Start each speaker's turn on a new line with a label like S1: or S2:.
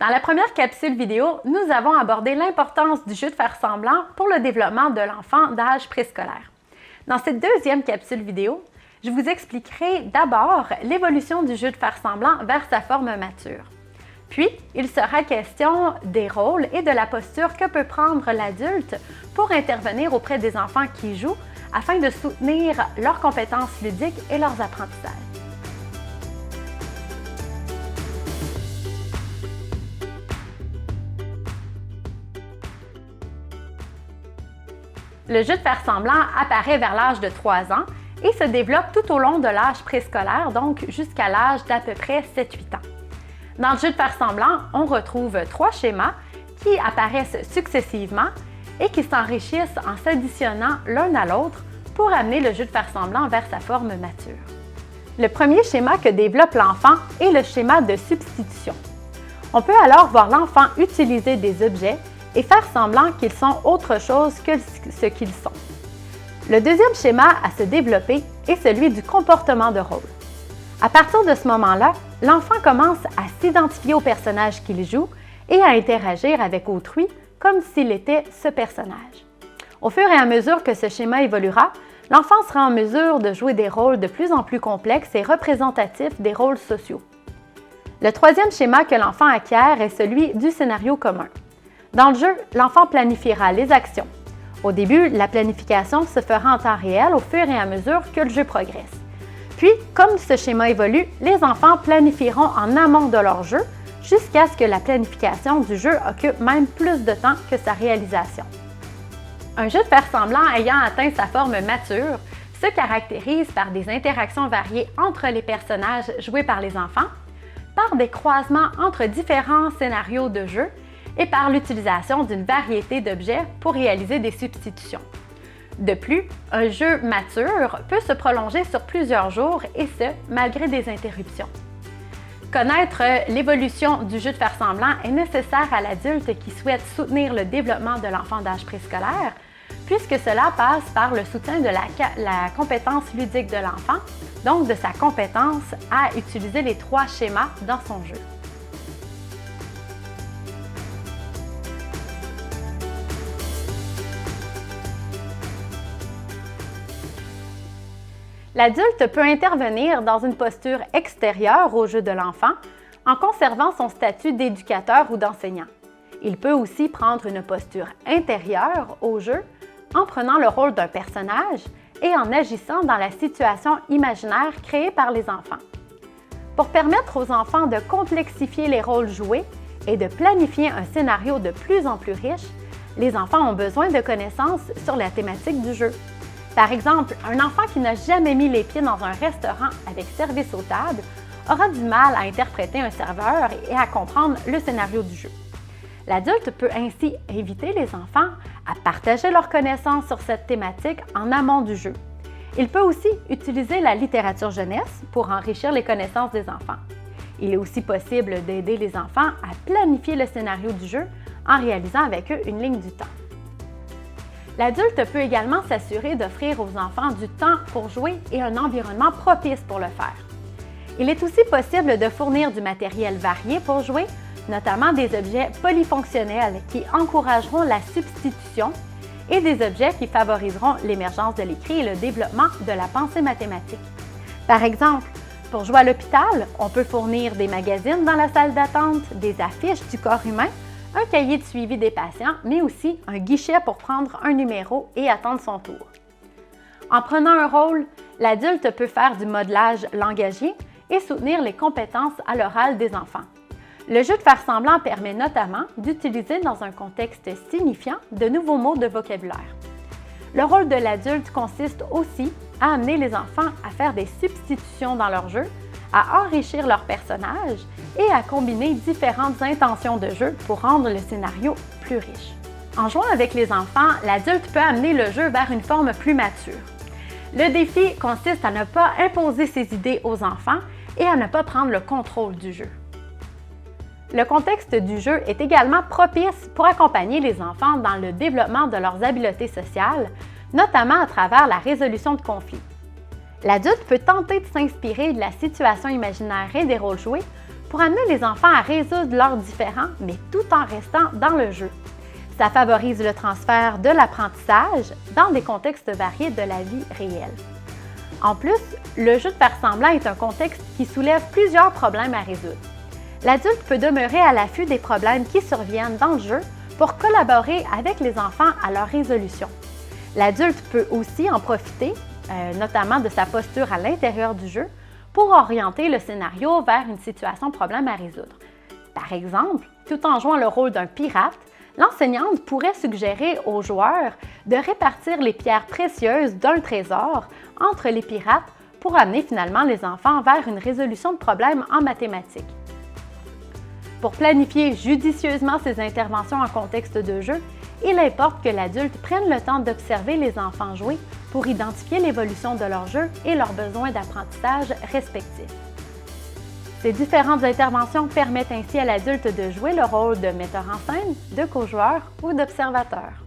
S1: Dans la première capsule vidéo, nous avons abordé l'importance du jeu de faire semblant pour le développement de l'enfant d'âge préscolaire. Dans cette deuxième capsule vidéo, je vous expliquerai d'abord l'évolution du jeu de faire semblant vers sa forme mature. Puis, il sera question des rôles et de la posture que peut prendre l'adulte pour intervenir auprès des enfants qui jouent afin de soutenir leurs compétences ludiques et leurs apprentissages. Le jeu de faire semblant apparaît vers l'âge de 3 ans et se développe tout au long de l'âge préscolaire, donc jusqu'à l'âge d'à peu près 7-8 ans. Dans le jeu de faire semblant, on retrouve 3 schémas qui apparaissent successivement et qui s'enrichissent en s'additionnant l'un à l'autre pour amener le jeu de faire semblant vers sa forme mature. Le premier schéma que développe l'enfant est le schéma de substitution. On peut alors voir l'enfant utiliser des objets et faire semblant qu'ils sont autre chose que ce qu'ils sont. Le deuxième schéma à se développer est celui du comportement de rôle. À partir de ce moment-là, l'enfant commence à s'identifier au personnage qu'il joue et à interagir avec autrui comme s'il était ce personnage. Au fur et à mesure que ce schéma évoluera, l'enfant sera en mesure de jouer des rôles de plus en plus complexes et représentatifs des rôles sociaux. Le troisième schéma que l'enfant acquiert est celui du scénario commun. Dans le jeu, l'enfant planifiera les actions. Au début, la planification se fera en temps réel au fur et à mesure que le jeu progresse. Puis, comme ce schéma évolue, les enfants planifieront en amont de leur jeu jusqu'à ce que la planification du jeu occupe même plus de temps que sa réalisation. Un jeu de faire semblant ayant atteint sa forme mature se caractérise par des interactions variées entre les personnages joués par les enfants, par des croisements entre différents scénarios de jeu et par l'utilisation d'une variété d'objets pour réaliser des substitutions. De plus, un jeu mature peut se prolonger sur plusieurs jours et ce, malgré des interruptions. Connaître l'évolution du jeu de faire semblant est nécessaire à l'adulte qui souhaite soutenir le développement de l'enfant d'âge préscolaire, puisque cela passe par le soutien de la compétence ludique de l'enfant, donc de sa compétence à utiliser les 3 schémas dans son jeu. L'adulte peut intervenir dans une posture extérieure au jeu de l'enfant en conservant son statut d'éducateur ou d'enseignant. Il peut aussi prendre une posture intérieure au jeu en prenant le rôle d'un personnage et en agissant dans la situation imaginaire créée par les enfants. Pour permettre aux enfants de complexifier les rôles joués et de planifier un scénario de plus en plus riche, les enfants ont besoin de connaissances sur la thématique du jeu. Par exemple, un enfant qui n'a jamais mis les pieds dans un restaurant avec service aux tables aura du mal à interpréter un serveur et à comprendre le scénario du jeu. L'adulte peut ainsi inviter les enfants à partager leurs connaissances sur cette thématique en amont du jeu. Il peut aussi utiliser la littérature jeunesse pour enrichir les connaissances des enfants. Il est aussi possible d'aider les enfants à planifier le scénario du jeu en réalisant avec eux une ligne du temps. L'adulte peut également s'assurer d'offrir aux enfants du temps pour jouer et un environnement propice pour le faire. Il est aussi possible de fournir du matériel varié pour jouer, notamment des objets polyfonctionnels qui encourageront la substitution et des objets qui favoriseront l'émergence de l'écrit et le développement de la pensée mathématique. Par exemple, pour jouer à l'hôpital, on peut fournir des magazines dans la salle d'attente, des affiches du corps humain, un cahier de suivi des patients, mais aussi un guichet pour prendre un numéro et attendre son tour. En prenant un rôle, l'adulte peut faire du modelage langagier et soutenir les compétences à l'oral des enfants. Le jeu de faire semblant permet notamment d'utiliser dans un contexte signifiant de nouveaux mots de vocabulaire. Le rôle de l'adulte consiste aussi à amener les enfants à faire des substitutions dans leur jeu, à enrichir leur personnage et à combiner différentes intentions de jeu pour rendre le scénario plus riche. En jouant avec les enfants, l'adulte peut amener le jeu vers une forme plus mature. Le défi consiste à ne pas imposer ses idées aux enfants et à ne pas prendre le contrôle du jeu. Le contexte du jeu est également propice pour accompagner les enfants dans le développement de leurs habiletés sociales, notamment à travers la résolution de conflits. L'adulte peut tenter de s'inspirer de la situation imaginaire et des rôles joués pour amener les enfants à résoudre leurs différends, mais tout en restant dans le jeu. Ça favorise le transfert de l'apprentissage dans des contextes variés de la vie réelle. En plus, le jeu de faire semblant est un contexte qui soulève plusieurs problèmes à résoudre. L'adulte peut demeurer à l'affût des problèmes qui surviennent dans le jeu pour collaborer avec les enfants à leur résolution. L'adulte peut aussi en profiter, notamment de sa posture à l'intérieur du jeu, pour orienter le scénario vers une situation problème à résoudre. Par exemple, tout en jouant le rôle d'un pirate, l'enseignante pourrait suggérer aux joueurs de répartir les pierres précieuses d'un trésor entre les pirates pour amener finalement les enfants vers une résolution de problèmes en mathématiques. Pour planifier judicieusement ces interventions en contexte de jeu, il importe que l'adulte prenne le temps d'observer les enfants jouer pour identifier l'évolution de leur jeu et leurs besoins d'apprentissage respectifs. Ces différentes interventions permettent ainsi à l'adulte de jouer le rôle de metteur en scène, de co-joueur ou d'observateur.